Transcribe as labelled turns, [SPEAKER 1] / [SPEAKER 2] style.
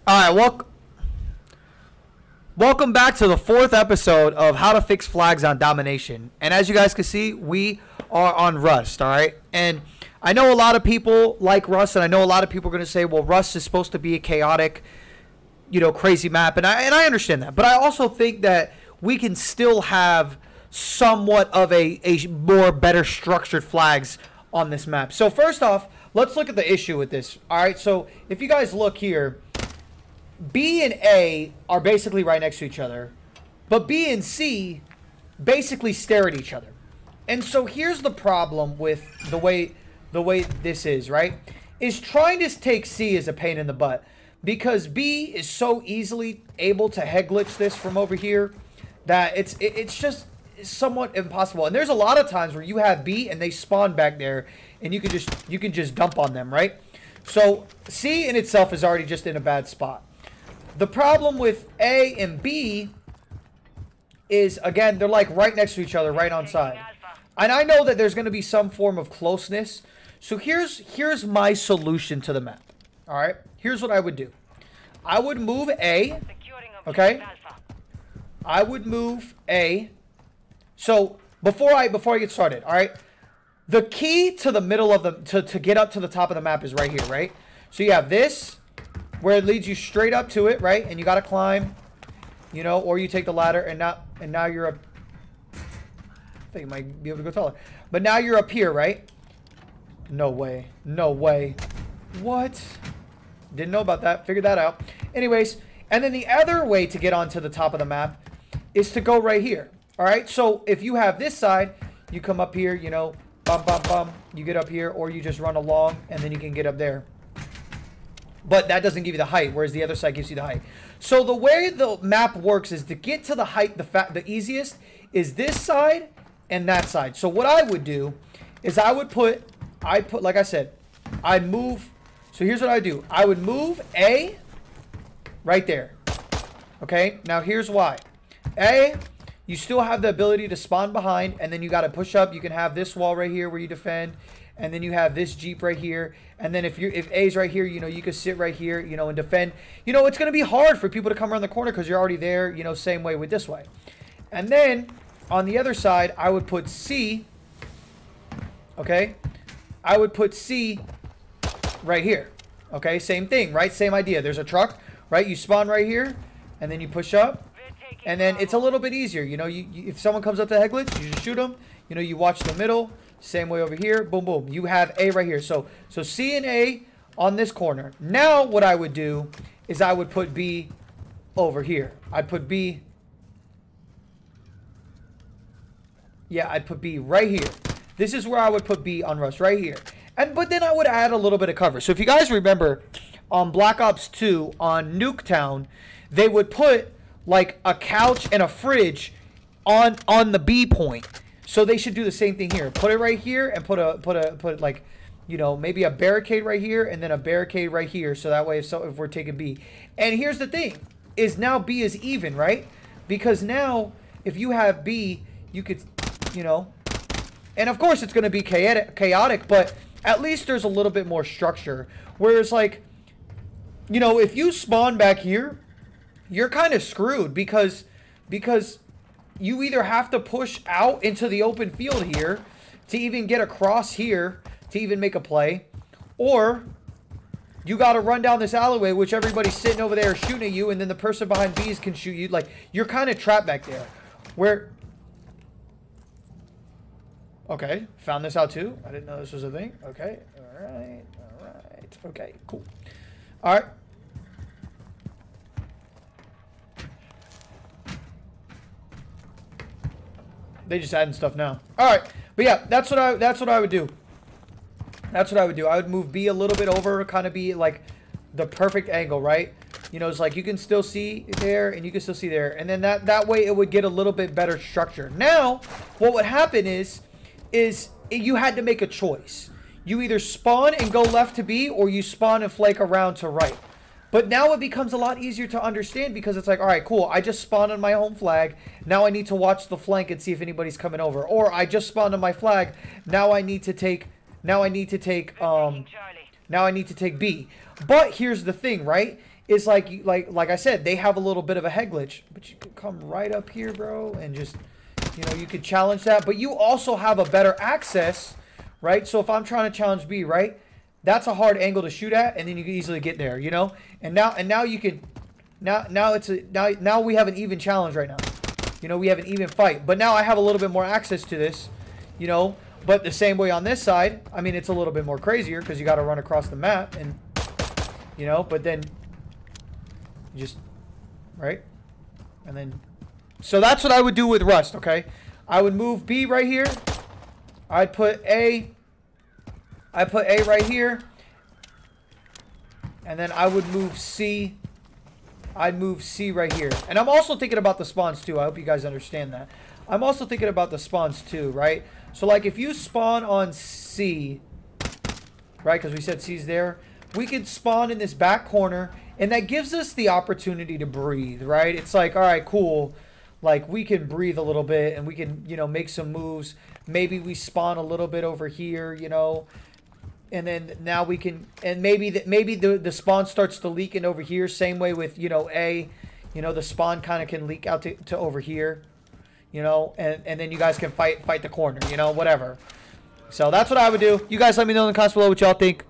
[SPEAKER 1] All right, welcome back to the fourth episode of How to Fix Flags on Domination. And as you guys can see, we are on Rust, all right? And I know a lot of people like Rust, and I know a lot of people are going to say, well, Rust is supposed to be a chaotic, crazy map, and I understand that. But I also think that we can still have somewhat of a more better structured flags on this map. So first off, let's look at the issue with this. All right, so if you guys look here, B and A are basically right next to each other, but B and C basically stare at each other. And so here's the problem with the way this is, right? Is trying to take C is a pain in the butt because B is so easily able to head glitch this from over here that it's just somewhat impossible. And there's a lot of times where you have B and they spawn back there and you can just dump on them, right? So C in itself is already just in a bad spot. The problem with A and B is, again, they're like right next to each other, right on side. And I know that there's going to be some form of closeness. So here's my solution to the map. All right, here's what I would do. I would move A. Okay. I would move A. So before I get started, all right. The key to the middle of the to get up to the top of the map is right here, right? So you have this, where it leads you straight up to it, right? And you gotta climb, or you take the ladder, and now you're up. I think you might be able to go taller, but now you're up here, right? No way, no way. What? Didn't know about that. Figured that out. Anyways, and then the other way to get onto the top of the map is to go right here. All right. So if you have this side, you come up here, bum bum bum. You get up here, or you just run along, and then you can get up there. But that doesn't give you the height, whereas the other side gives you the height. So the way the map works is to get to the height, the easiest is this side and that side. So what I would do is I'd put, like I said, I'd move. So here's what I do. I would move A right there. Okay, now here's why. A, you still have the ability to spawn behind, and then you got to push up. You can have this wall right here where you defend. And then you have this Jeep right here. And then if A's right here, you can sit right here, and defend. It's going to be hard for people to come around the corner because you're already there, same way with this way. And then on the other side, I would put C. Okay. I would put C right here. Okay. Same thing, right? Same idea. There's a truck, right? You spawn right here and then you push up. And then it's a little bit easier. If someone comes up to head glitch, you just shoot them. You watch the middle. Same way over here. Boom, boom. You have A right here. So C and A on this corner. Now what I would do is I would put B over here. I'd put B. Yeah, I'd put B right here. This is where I would put B on Rust, right here. But then I would add a little bit of cover. So if you guys remember on Black Ops 2 on Nuketown, they would put like a couch and a fridge on the B point. So they should do the same thing here. Put it right here and put like, maybe a barricade right here and then a barricade right here. So that way if we're taking B. And here's the thing, is now B is even, right? Because now if you have B, you could, and of course it's going to be chaotic, but at least there's a little bit more structure. Whereas like, if you spawn back here, you're kind of screwed because you either have to push out into the open field here to even get across here to even make a play, or you got to run down this alleyway, which everybody's sitting over there shooting at you, and then the person behind B's can shoot you. Like, you're kind of trapped back there. Okay, found this out too. I didn't know this was a thing. Okay, all right. Okay, cool. All right. They just adding stuff now. All right, but yeah, that's what I would do. That's what I would do. I would move B a little bit over, kind of be like the perfect angle, right? It's like you can still see there and you can still see there, and then that way it would get a little bit better structure. Now, what would happen is you had to make a choice. You either spawn and go left to B, or you spawn and flake around to right. But now it becomes a lot easier to understand because it's like, all right, cool. I just spawned on my home flag. Now I need to watch the flank and see if anybody's coming over. Or I just spawned on my flag. Now I need to take B. But here's the thing, right? is like I said, they have a little bit of a head glitch. But you could come right up here, bro, and just, you know, you could challenge that. But you also have a better access, right? So if I'm trying to challenge B, right, that's a hard angle to shoot at, and then you can easily get there, you know. And now you could, now we have an even challenge right now. You know, we have an even fight. But now I have a little bit more access to this, you know. But the same way on this side, I mean, it's a little bit more crazier because you got to run across the map, and, you know, but then just, right? And then, so that's what I would do with Rust, okay? I would move B right here. I'd put A. I put A right here. And then I would move C. I'd move C right here. And I'm also thinking about the spawns too. I hope you guys understand that. I'm also thinking about the spawns too, right? So like if you spawn on C, right, because we said C's there, we could spawn in this back corner, and that gives us the opportunity to breathe, right? It's like, all right, cool. Like we can breathe a little bit, and we can, you know, make some moves. Maybe we spawn a little bit over here, you know, and then now we can, and maybe the spawn starts to leak in over here. Same way with, you know, A, you know, the spawn kind of can leak out to over here, you know, and then you guys can fight the corner, you know, whatever. So that's what I would do. You guys let me know in the comments below what y'all think.